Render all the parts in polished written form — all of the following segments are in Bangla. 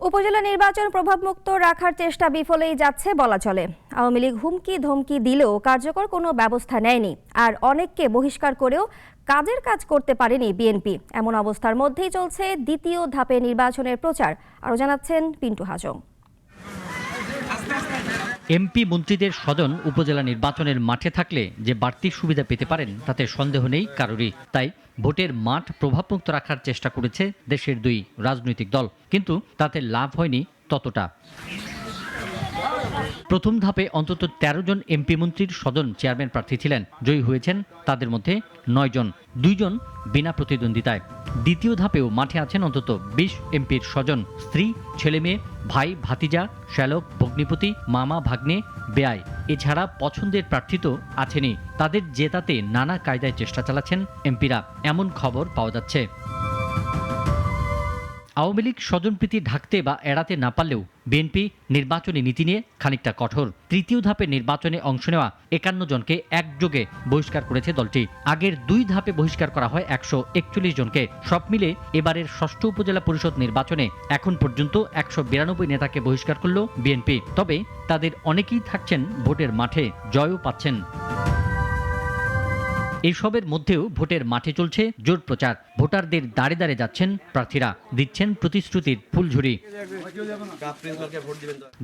উপজেলা নির্বাচন প্রভাবমুক্ত রাখার চেষ্টা বিফলেই যাচ্ছে বলা চলে। আওয়ামী লীগ হুমকি ধমকি দিলেও কার্যকর কোনো ব্যবস্থা নেয়নি, আর অনেককে বহিষ্কার করেও কাজের কাজ করতে পারেনি বিএনপি। এমন অবস্থার মধ্যেই চলছে দ্বিতীয় ধাপে নির্বাচনের প্রচার। আরও জানাচ্ছেন পিন্টু হাজং। এমপি মন্ত্রীদের স্বজন উপজেলা নির্বাচনের মাঠে থাকলে যে বাড়তি সুবিধা পেতে পারেন তাতে সন্দেহ নেই কারোরই। তাই ভোটের মাঠ প্রভাবমুক্ত রাখার চেষ্টা করেছে দেশের দুই রাজনৈতিক দল, কিন্তু তাতে লাভ হয়নি ততটা। প্রথম ধাপে অন্তত ১৩ জন এমপি মন্ত্রীর স্বজন চেয়ারম্যান প্রার্থী ছিলেন। জয়ী হয়েছেন তাদের মধ্যে ৯ জন, ২ জন বিনা প্রতিদ্বন্দ্বিতায়। দ্বিতীয় ধাপেও মাঠে আছেন অন্তত ২০ এমপির স্বজন, স্ত্রী, ছেলে মেয়ে, ভাই, ভাতিজা, শ্যালক, ভগ্নিপতি, মামা, ভাগ্নে, বেয়াই। এছাড়া পছন্দের প্রার্থী তো আছেনই। তাদের জেতাতে নানা কায়দায় চেষ্টা চালাচ্ছেন এমপিরা, এমন খবর পাওয়া যাচ্ছে। আওয়ামী লীগ স্বজনপ্রীতি ঢাকতে বা এড়াতে না পারলেও বিএনপি নির্বাচনী নীতি নিয়ে খানিকটা কঠোর। তৃতীয় ধাপে নির্বাচনে অংশ নেওয়া ৫১ জনকে একযোগে বহিষ্কার করেছে দলটি। আগের ২ ধাপে বহিষ্কার করা হয় ১৪১ জনকে। সব মিলে এবারের ষষ্ঠ উপজেলা পরিষদ নির্বাচনে এখন পর্যন্ত ১৯২ নেতাকে বহিষ্কার করল বিএনপি। তবে তাদের অনেকেই থাকছেন ভোটের মাঠে, জয়ও পাচ্ছেন। এইসবের মধ্যেও ভোটের মাঠে চলছে জোর প্রচার। ভোটারদের দাঁড়ে দাঁড়ে যাচ্ছেন প্রার্থীরা, দিচ্ছেন প্রতিশ্রুতির ফুলঝুরি।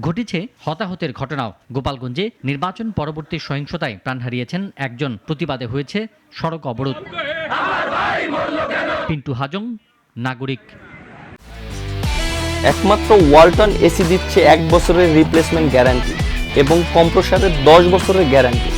ঘটেছে হতাহতের ঘটনাও। গোপালগঞ্জে নির্বাচন পরবর্তী সহিংসতায় প্রাণ হারিয়েছেন একজন, প্রতিবাদে হয়েছে সড়ক অবরোধ। পিন্টু হাজং, নাগরিক। একমাত্র ওয়ালটন এসি দিচ্ছে ১ বছরের রিপ্লেসমেন্ট গ্যারান্টি এবং কম্প্রেসারের ১০ বছরের গ্যারান্টি।